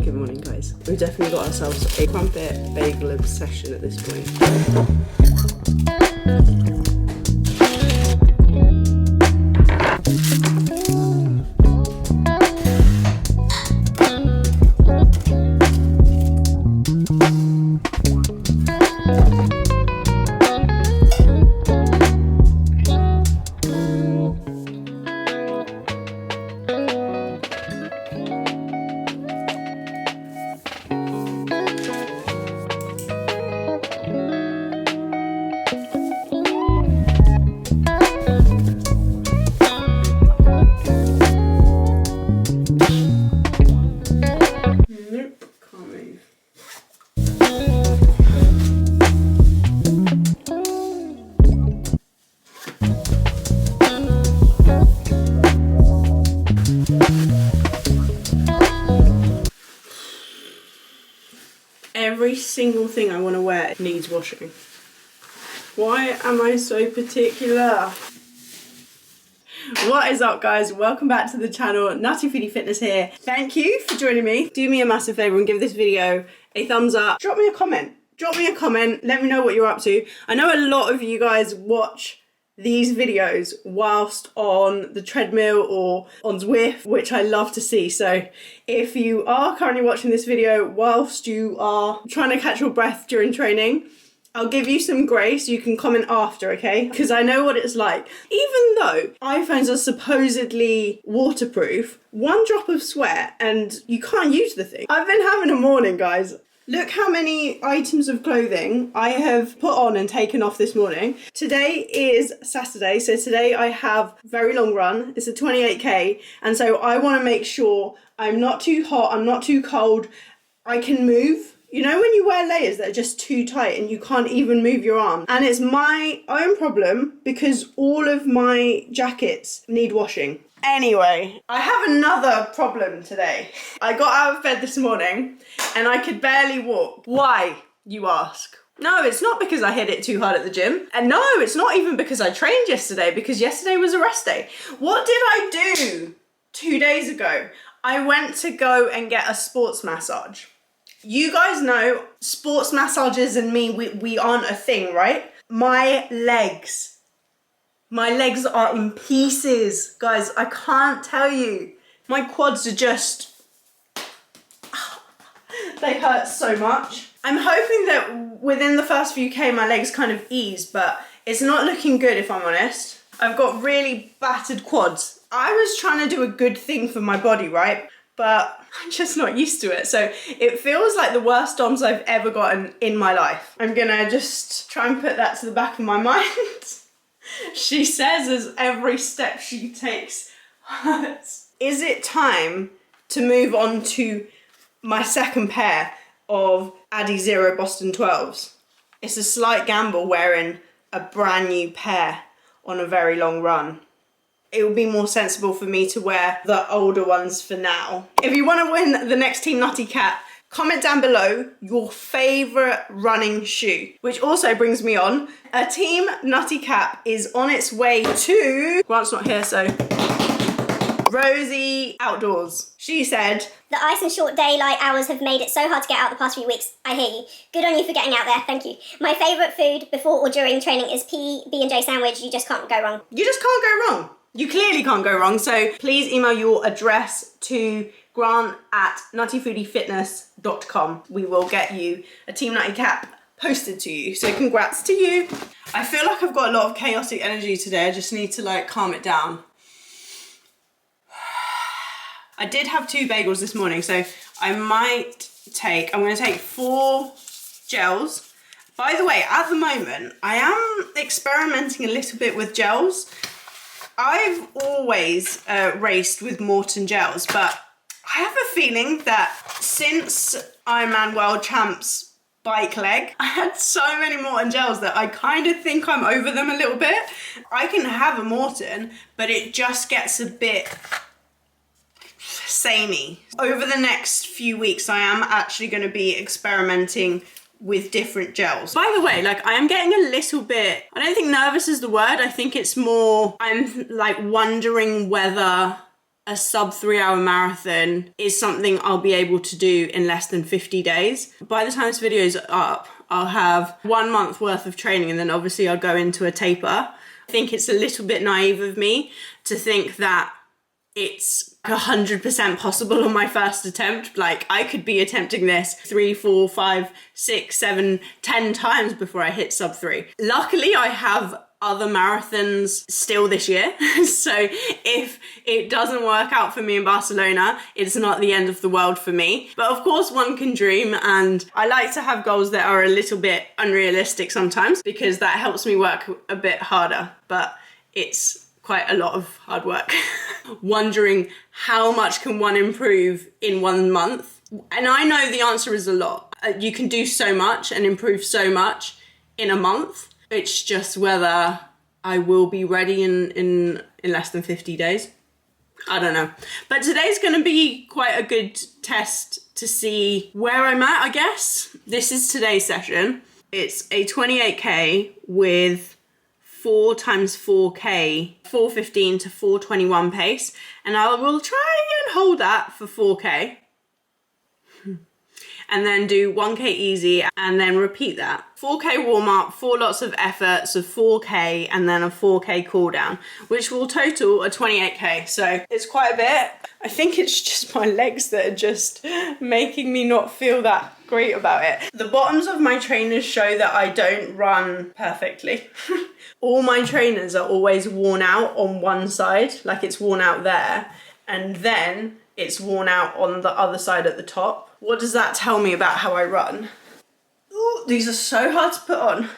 Good morning, guys. We've definitely got ourselves a crumpet bagel obsession at this point. Every single thing I want to wear needs washing. Why am I so particular? What is up, guys? Welcome back to the channel. Nuttyfoodiefitness here. Thank you for joining me. Do me a massive favour and give this video a thumbs up. Drop me a comment. Drop me a comment. Let me know what you're up to. I know a lot of you guys watch these videos whilst on the treadmill or on Zwift, which I love to see. So if you are currently watching this video whilst you are trying to catch your breath during training, I'll give you some grace. You can comment after, okay? Because I know what it's like. Even though iPhones are supposedly waterproof, one drop of sweat and you can't use the thing. I've been having a morning, guys. Look how many items of clothing I have put on and taken off this morning. Today is Saturday, so today I have a very long run. It's a 28k, and so I want to make sure I'm not too hot, I'm not too cold, I can move. You know when you wear layers that are just too tight and you can't even move your arm? And it's my own problem because all of my jackets need washing. Anyway, I have another problem today. I got out of bed this morning and I could barely walk. Why, you ask? No, it's not because I hit it too hard at the gym. And no, it's not even because I trained yesterday, because yesterday was a rest day. What did I do 2 days ago? I went to go and get a sports massage. You guys know sports massages and me, we aren't a thing, right? My legs are in pieces. Guys, I can't tell you. My quads are just, they hurt so much. I'm hoping that within the first few K my legs kind of ease, but it's not looking good if I'm honest. I've got really battered quads. I was trying to do a good thing for my body, right? But I'm just not used to it. So it feels like the worst DOMs I've ever gotten in my life. I'm gonna just try and put that to the back of my mind. She says as every step she takes hurts. Is it time to move on to my second pair of Adizero Boston 12s? It's a slight gamble wearing a brand new pair on a very long run. It would be more sensible for me to wear the older ones for now. If you want to win the next Team Nutty cap, comment down below your favourite running shoe. Which also brings me on, a Team Nutty cap is on its way to... Grant's not here, so... Rosie Outdoors. She said... The ice and short daylight hours have made it so hard to get out the past few weeks. I hear you. Good on you for getting out there, thank you. My favourite food before or during training is PB&J sandwich. You just can't go wrong. You just can't go wrong. You clearly can't go wrong, so please email your address to grant@nuttyfoodiefitness.com. We will get you a Team Nutty cap posted to you, so congrats to you. I feel like I've got a lot of chaotic energy today. I just need to like calm it down. I did have 2 bagels this morning, so I'm gonna take 4 gels. By the way, at the moment, I am experimenting a little bit with gels. I've always raced with Morton gels, but I have a feeling that since Ironman World Champs bike leg, I had so many Morton gels that I kind of think I'm over them a little bit. I can have a Morton, but it just gets a bit samey. Over the next few weeks, I am actually going to be experimenting with different gels. By the way, like I am getting a little bit, I don't think nervous is the word, I think it's more, I'm like wondering whether a sub 3-hour marathon is something I'll be able to do in less than 50 days. By the time this video is up, I'll have 1 month worth of training, and then obviously I'll go into a taper. I think it's a little bit naive of me to think that it's 100% possible on my first attempt. Like, I could be attempting this 3, 4, 5, 6, 7, 10 times before I hit sub 3. Luckily, I have other marathons still this year. So if it doesn't work out for me in Barcelona, it's not the end of the world for me. But of course, one can dream, and I like to have goals that are a little bit unrealistic sometimes, because that helps me work a bit harder. But it's quite a lot of hard work. Wondering how much can one improve in 1 month? And I know the answer is a lot. You can do so much and improve so much in a month. It's just whether I will be ready in less than 50 days. I don't know. But today's going to be quite a good test to see where I'm at, I guess. This is today's session. It's a 28k with 4 times 4k, 4:15 to 4:21 pace. And I will try and hold that for 4k. And then do 1k easy, and then repeat that. 4k warm up, 4 lots of effort, so 4k, and then a 4k cool down, which will total a 28k. So it's quite a bit. I think it's just my legs that are just making me not feel that great about it. The bottoms of my trainers show that I don't run perfectly. All my trainers are always worn out on one side, like it's worn out there, and then it's worn out on the other side at the top. What does that tell me about how I run? Ooh, these are so hard to put on.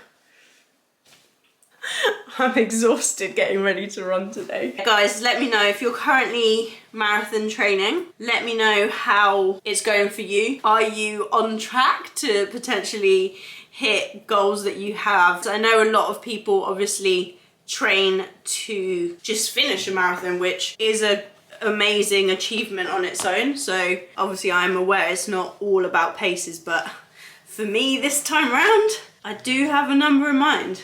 I'm exhausted getting ready to run today. Guys, let me know if you're currently marathon training. Let me know how it's going for you. Are you on track to potentially hit goals that you have? I know a lot of people obviously train to just finish a marathon, which is a amazing achievement on its own. So obviously I'm aware it's not all about paces, but for me this time round, I do have a number in mind.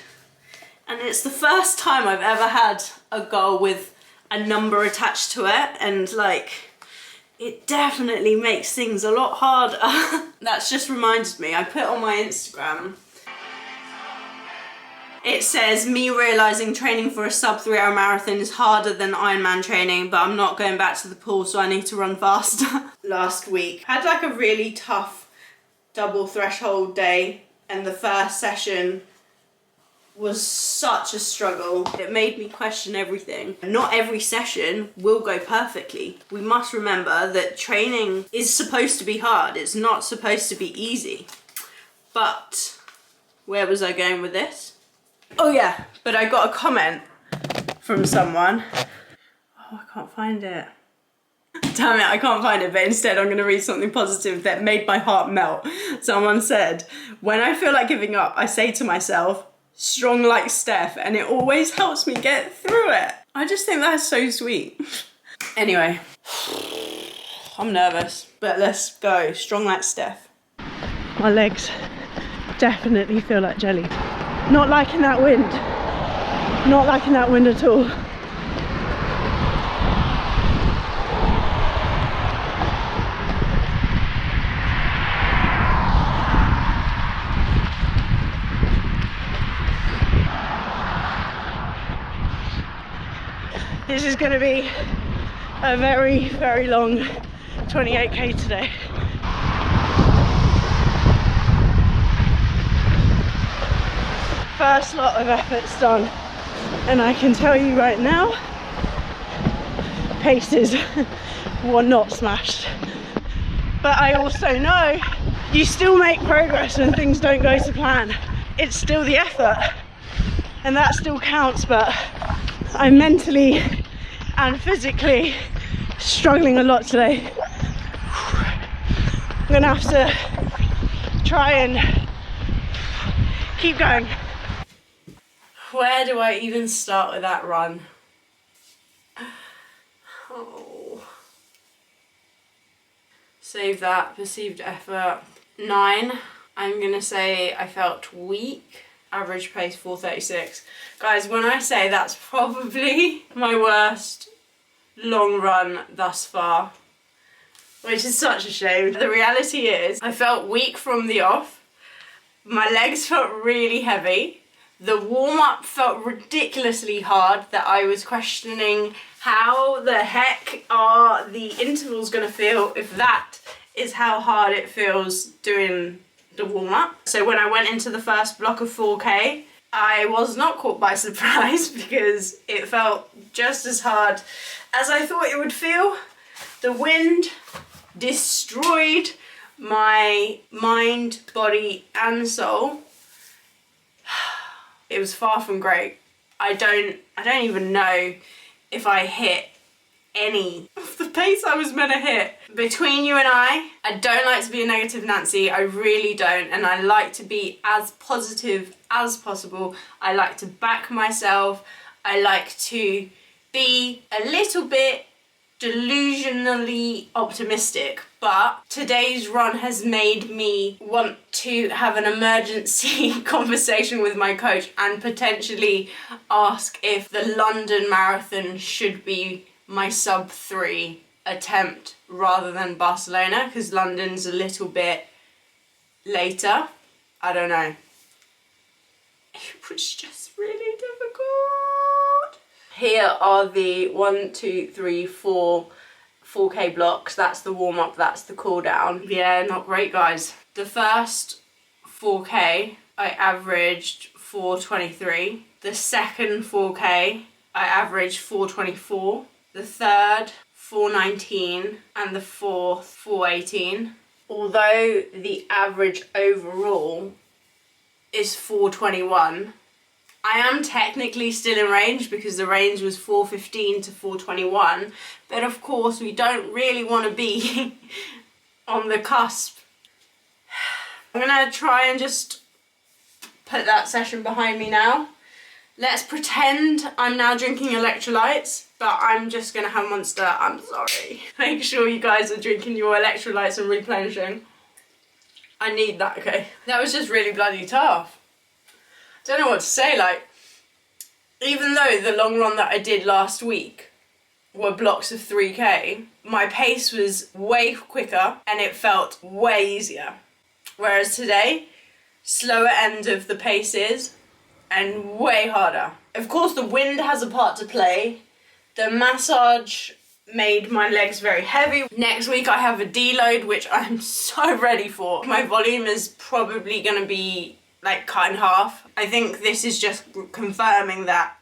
And it's the first time I've ever had a goal with a number attached to it, and like, it definitely makes things a lot harder. That's just reminded me, I put on my Instagram, it says, me realising training for a sub 3-hour marathon is harder than Ironman training, but I'm not going back to the pool, so I need to run faster. Last week, had like a really tough double threshold day, and the first session was such a struggle. It made me question everything. Not every session will go perfectly. We must remember that training is supposed to be hard. It's not supposed to be easy. But where was I going with this? Oh yeah, but I got a comment from someone. Oh, I can't find it. Damn it, I can't find it, but instead I'm gonna read something positive that made my heart melt. Someone said, when I feel like giving up, I say to myself, strong like Steph, and it always helps me get through it. I just think that's so sweet. Anyway, I'm nervous, but let's go. Strong like Steph. My legs definitely feel like jelly. Not liking that wind. Not liking that wind at all. This is going to be a very, very long 28k today. First lot of effort's done, and I can tell you right now, paces were not smashed. But I also know you still make progress when things don't go to plan. It's still the effort, and that still counts, but I'm mentally and physically struggling a lot today. I'm gonna have to try and keep going. Where do I even start with that run? Oh. Save that, perceived effort. 9. I'm gonna say I felt weak. Average pace 4:36. Guys, when I say that's probably my worst long run thus far, which is such a shame. The reality is I felt weak from the off. My legs felt really heavy. The warm-up felt ridiculously hard that I was questioning how the heck are the intervals gonna feel if that is how hard it feels doing the warm-up. So when I went into the first block of 4K, I was not caught by surprise because it felt just as hard as I thought it would feel. The wind destroyed my mind, body and soul. It was far from great. I don't even know if I hit any of the pace I was meant to hit. Between you and I don't like to be a negative Nancy, I really don't, and I like to be as positive as possible. I like to back myself. I like to be a little bit delusionally optimistic, but today's run has made me want to have an emergency conversation with my coach and potentially ask if the London Marathon should be my sub 3 attempt rather than Barcelona, because London's a little bit later. I don't know. It was just really difficult. Here are the 1, 2, 3, 4 4K blocks. That's the warm-up, that's the cool down. Yeah, not great, guys. The first 4K I averaged 4:23. The second 4K I averaged 4:24. The third 4:19 and the fourth 4:18. Although the average overall is 4:21, I am technically still in range because the range was 4:15 to 4:21, but of course we don't really want to be on the cusp. I'm gonna try and just put that session behind me now. Let's pretend I'm now drinking electrolytes, but I'm just gonna have Monster. I'm sorry. Make sure you guys are drinking your electrolytes and replenishing. I need that, okay? That was just really bloody tough. Don't know what to say, like, even though the long run that I did last week were blocks of 3K, my pace was way quicker and it felt way easier. Whereas today, slower end of the paces and way harder. Of course, the wind has a part to play. The massage made my legs very heavy. Next week I have a deload, which I'm so ready for. My volume is probably gonna be like cut in half. I think this is just confirming that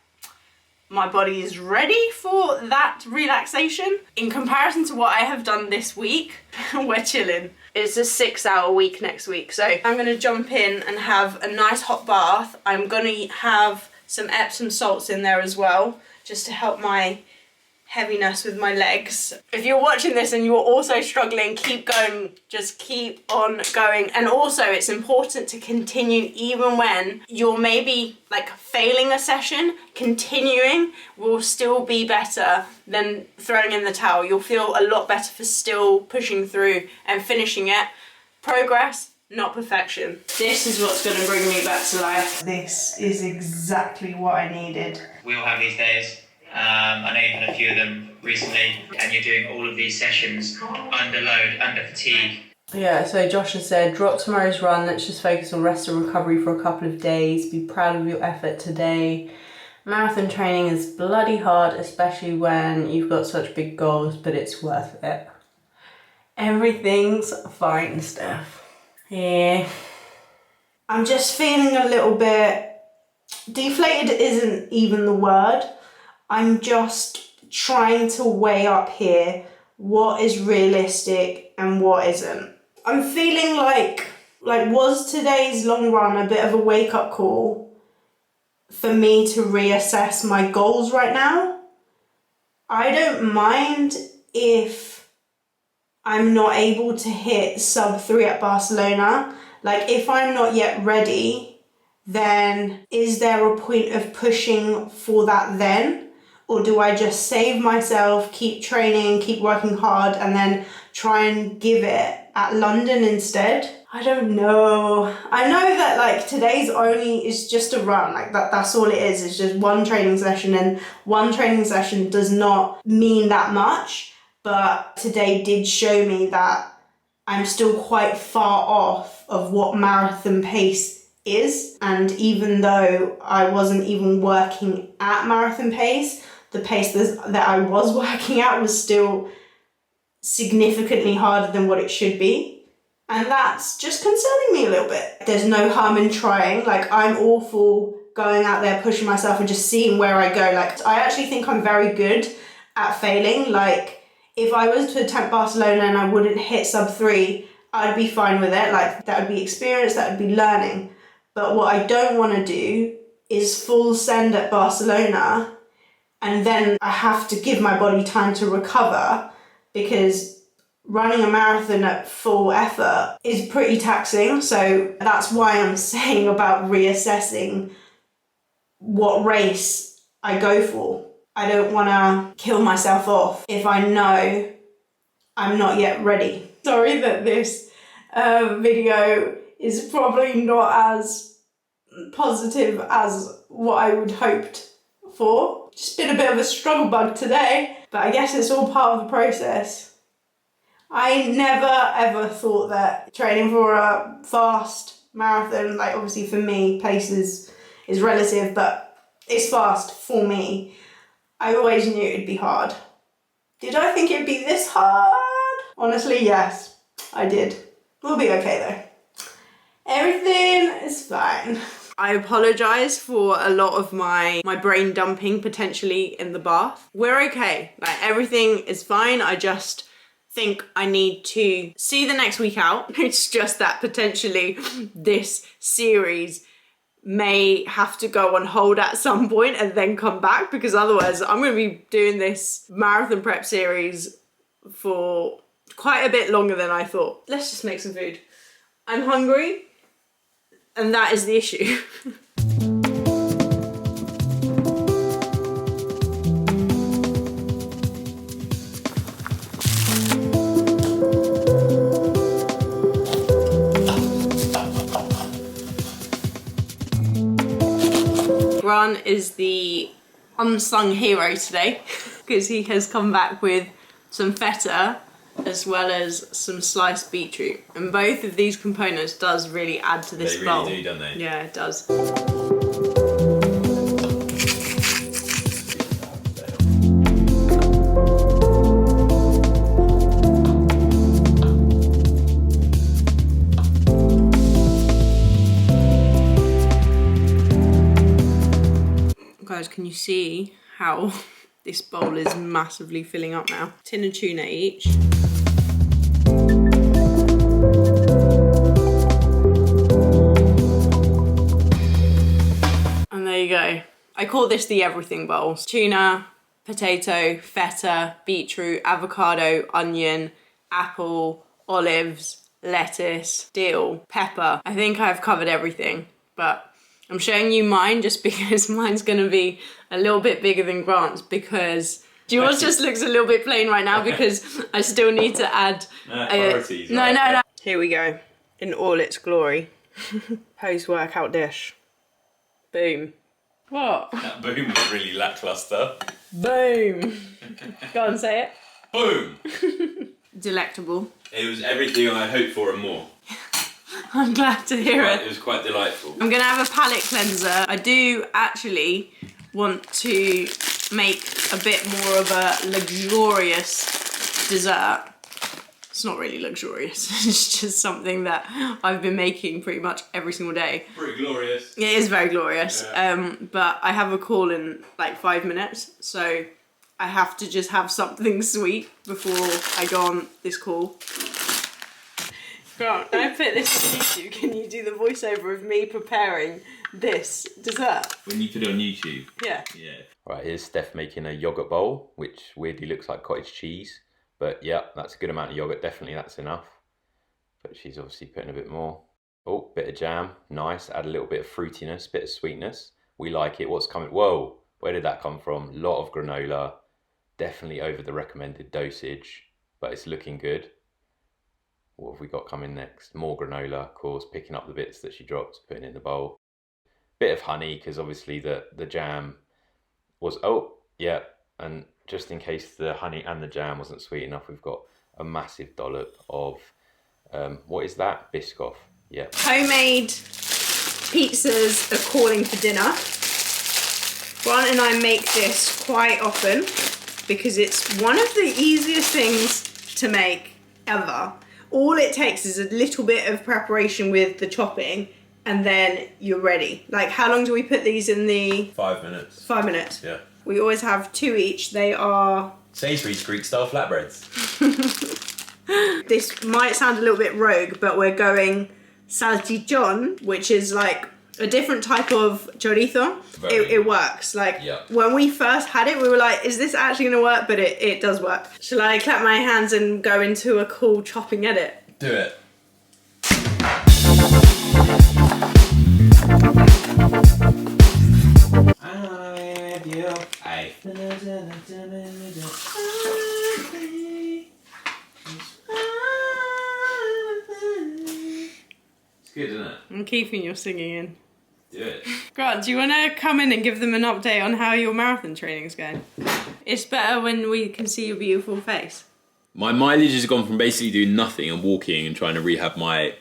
my body is ready for that relaxation. In comparison to what I have done this week, we're chilling. It's a 6-hour week next week, so I'm gonna jump in and have a nice hot bath. I'm gonna have some Epsom salts in there as well, just to help my heaviness with my legs. If you're watching this and you're also struggling, keep going, just keep on going. And also it's important to continue even when you're maybe like failing a session. Continuing will still be better than throwing in the towel. You'll feel a lot better for still pushing through and finishing it. Progress, not perfection. This is what's gonna bring me back to life. This is exactly what I needed. We all have these days. I know you've had a few of them recently, and you're doing all of these sessions under load, under fatigue. Yeah, so Josh has said, drop tomorrow's run, let's just focus on rest and recovery for a couple of days, be proud of your effort today. Marathon training is bloody hard, especially when you've got such big goals, but it's worth it. Everything's fine, Steph. Yeah. I'm just feeling a little bit deflated isn't even the word. I'm just trying to weigh up here what is realistic and what isn't. I'm feeling like was today's long run a bit of a wake-up call for me to reassess my goals right now? I don't mind if I'm not able to hit sub 3 at Barcelona. Like, if I'm not yet ready, then is there a point of pushing for that then? Or do I just save myself, keep training, keep working hard, and then try and give it at London instead? I don't know. I know that like today's only is just a run, like that's all it is. It's just one training session, and one training session does not mean that much. But today did show me that I'm still quite far off of what marathon pace is. And even though I wasn't even working at marathon pace, the pace that I was working at was still significantly harder than what it should be. And that's just concerning me a little bit. There's no harm in trying. Like, I'm awful going out there, pushing myself and just seeing where I go. Like, I actually think I'm very good at failing. Like, if I was to attempt Barcelona and I wouldn't hit sub 3, I'd be fine with it. Like, that would be experience, that would be learning. But what I don't want to do is full send at Barcelona and then I have to give my body time to recover, because running a marathon at full effort is pretty taxing. So that's why I'm saying about reassessing what race I go for. I don't want to kill myself off if I know I'm not yet ready. Sorry that this video is probably not as positive as what I would hoped for. Just been a bit of a struggle bug today, but I guess it's all part of the process. I never ever thought that training for a fast marathon, like obviously for me, pace is relative, but it's fast for me. I always knew it'd be hard. Did I think it'd be this hard? Honestly, yes, I did. We'll be okay though. Everything is fine. I apologise for a lot of my brain dumping potentially in the bath. We're okay, like everything is fine. I just think I need to see the next week out. It's just that potentially this series may have to go on hold at some point and then come back, because otherwise I'm going to be doing this marathon prep series for quite a bit longer than I thought. Let's just make some food. I'm hungry, and that is the issue. Grant is the unsung hero today because he has come back with some feta as well as some sliced beetroot, and both of these components does really add to this bowl. They really do, don't they? Yeah, it does. Guys, can you see how this bowl is massively filling up now? Tin of tuna each. And there you go. I call this the everything bowl. Tuna, potato, feta, beetroot, avocado, onion, apple, olives, lettuce, dill, pepper. I think I've covered everything, but I'm showing you mine just because mine's gonna be a little bit bigger than Grant's, because yours just looks a little bit plain right now because I still need to add... priorities. No. Here we go, in all its glory. Post-workout dish. Boom. What? That boom was really lackluster. Boom. Go on, say it. Boom! Delectable. It was everything I hoped for and more. I'm glad to hear it. It was quite delightful. I'm gonna have a palate cleanser. I do actually want to make a bit more of a luxurious dessert. It's not really luxurious, it's just something that I've been making pretty much every single day. Pretty glorious. It is very glorious, Yeah. but I have a call in like 5 minutes, so I have to just have something sweet before I go on this call. Grant, when I put this on YouTube, can you do the voiceover of me preparing this dessert? When you put it on YouTube? Yeah. Yeah. Right, here's Steph making a yoghurt bowl, which weirdly looks like cottage cheese. But yeah, that's a good amount of yoghurt, definitely that's enough. But she's obviously putting a bit more. Oh, bit of jam, nice. Add a little bit of fruitiness, bit of sweetness. We like it. What's coming? Whoa, Where did that come from? A lot of granola, definitely over the recommended dosage, but it's looking good. What have we got coming next? More granola, of course, picking up the bits that she dropped, putting in the bowl. Bit of honey, because obviously the jam was, oh, yeah, and just in case the honey and the jam wasn't sweet enough, we've got a massive dollop of, what is that? Biscoff, yeah. Homemade pizzas are calling for dinner. Grant and I make this quite often because it's one of the easiest things to make ever. All it takes is a little bit of preparation with the chopping and then you're ready. Like, how long do we put these in the... 5 minutes. 5 minutes? Yeah. We always have 2 each. They are... Sainsbury's Greek style flatbreads. This might sound a little bit rogue, but we're going salchichon, which is like a different type of chorizo. It works. Like, when we first had it, we were like, is this actually going to work? But it does work. Shall I clap my hands and go into a cool chopping edit? Do it. It's good, isn't it? I'm keeping your singing in. Do it. Grant, do you want to come in and give them an update on how your marathon training is going? It's better when we can see your beautiful face. My mileage has gone from basically doing nothing and walking and trying to rehab my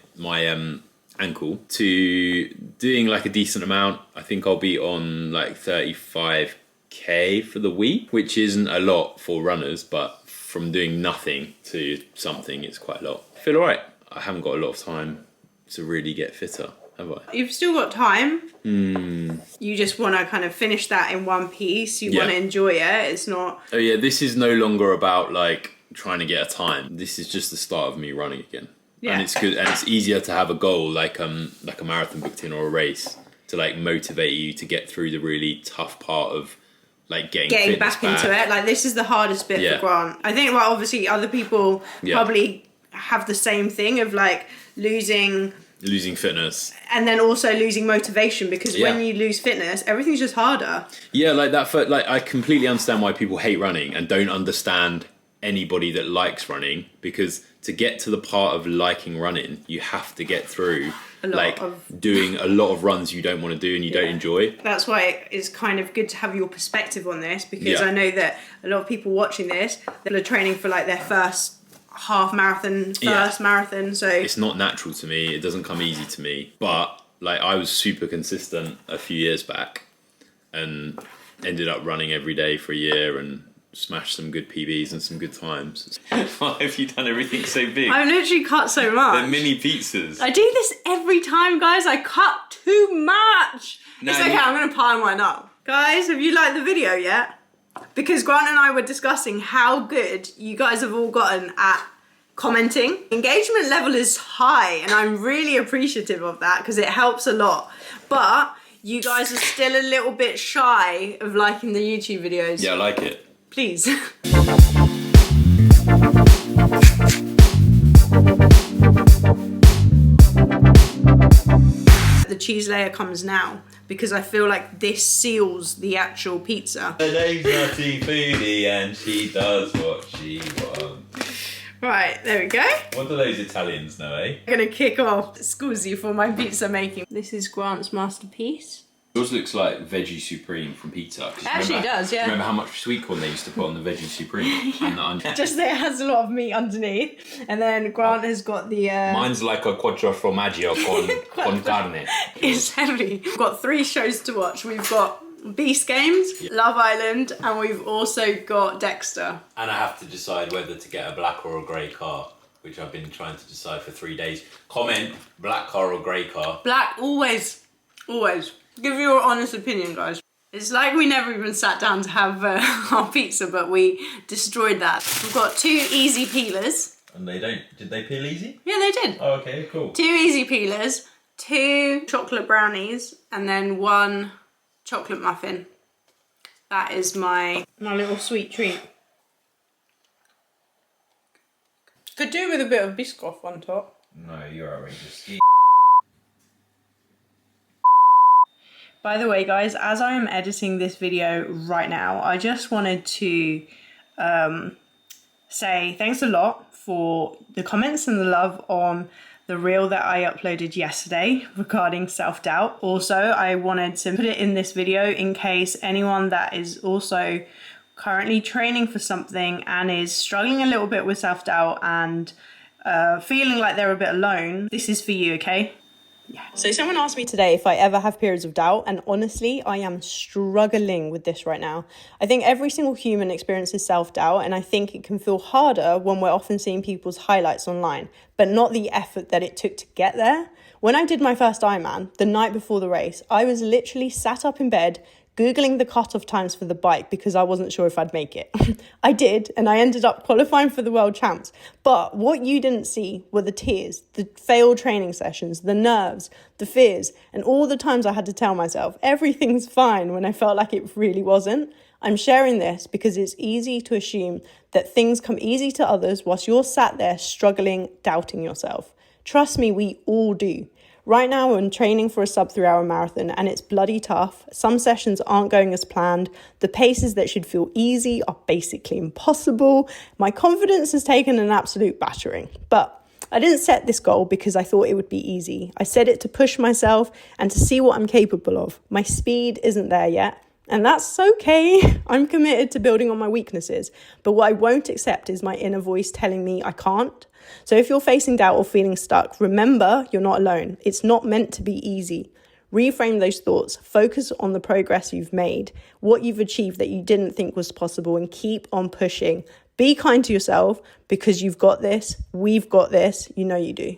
ankle to doing like a decent amount. I think I'll be on like 35k for the week, which isn't a lot for runners, but from doing nothing to something, it's quite a lot. I feel alright. I haven't got a lot of time to really get fitter, have I? You've still got time. You just want to kind of finish that in one piece. You want to enjoy it. It's not... Oh yeah, this is no longer about like trying to get a time. This is just the start of me running again. Yeah. And it's good, and it's easier to have a goal like a marathon booked in or a race to like motivate you to get through the really tough part of like getting back into it. Like, this is the hardest bit for Grant. I think, well, obviously other people probably have the same thing of like losing fitness and then also losing motivation, because when you lose fitness, everything's just harder. Yeah, like that. Like, I completely understand why people hate running and don't understand anybody that likes running, because to get to the part of liking running, you have to get through doing a lot of runs you don't want to do and you don't enjoy. That's why it's kind of good to have your perspective on this, because I know that a lot of people watching this that are training for like their first half marathon, marathon, so it's not natural to me. It doesn't come easy to me, but like I was super consistent a few years back and ended up running every day for a year and smashed some good PBs and some good times. Why have you done everything so big? I've literally cut so much. They're mini pizzas. I do this every time, guys. I cut too much. No, it's okay, I'm going to pile mine up. Guys, have you liked the video yet? Because Grant and I were discussing how good you guys have all gotten at commenting. Engagement level is high, and I'm really appreciative of that because it helps a lot. But you guys are still a little bit shy of liking the YouTube videos. Yeah, I like it. Please. The cheese layer comes now because I feel like this seals the actual pizza. Her name's Nuttyfoodie and she does what she wants. Right, there we go. What do those Italians know, eh? I'm gonna kick off scusi for my pizza making. This is Grant's masterpiece. Yours looks like Veggie Supreme from pizza. It actually does, yeah. Remember how much sweet corn they used to put on the Veggie Supreme? And the onion? Just that it has a lot of meat underneath. And then Grant has got the... Mine's like a quattro formaggio con carne. It's heavy. We've got 3 shows to watch. We've got Beast Games, Love Island, and we've also got Dexter. And I have to decide whether to get a black or a grey car, which I've been trying to decide for 3 days. Comment, black car or grey car. Black, always, always. Give your honest opinion, guys. It's like we never even sat down to have our pizza, but we destroyed that. We've got 2 easy peelers. And they don't... Did they peel easy? Yeah, they did. Oh, okay, cool. 2 easy peelers, 2 chocolate brownies, and then 1 chocolate muffin. That is my little sweet treat. Could do with a bit of Biscoff on top. No, you're outrageous. By the way, guys, as I am editing this video right now, I just wanted to say thanks a lot for the comments and the love on the reel that I uploaded yesterday regarding self-doubt. Also, I wanted to put it in this video in case anyone that is also currently training for something and is struggling a little bit with self-doubt and feeling like they're a bit alone, this is for you, okay? Yeah. So someone asked me today if I ever have periods of doubt, and honestly, I am struggling with this right now. I think every single human experiences self-doubt, and I think it can feel harder when we're often seeing people's highlights online, but not the effort that it took to get there. When I did my first Ironman, the night before the race, I was literally sat up in bed, Googling the cutoff times for the bike because I wasn't sure if I'd make it. I did, and I ended up qualifying for the world champs. But what you didn't see were the tears, the failed training sessions, the nerves, the fears, and all the times I had to tell myself everything's fine when I felt like it really wasn't. I'm sharing this because it's easy to assume that things come easy to others whilst you're sat there struggling, doubting yourself. Trust me, we all do. Right now, I'm training for a sub 3 hour marathon and it's bloody tough. Some sessions aren't going as planned. The paces that should feel easy are basically impossible. My confidence has taken an absolute battering. But I didn't set this goal because I thought it would be easy. I set it to push myself and to see what I'm capable of. My speed isn't there yet. And that's okay. I'm committed to building on my weaknesses. But what I won't accept is my inner voice telling me I can't. So if you're facing doubt or feeling stuck, remember you're not alone. It's not meant to be easy. Reframe those thoughts. Focus on the progress you've made, what you've achieved that you didn't think was possible, and keep on pushing. Be kind to yourself because you've got this. We've got this. You know you do.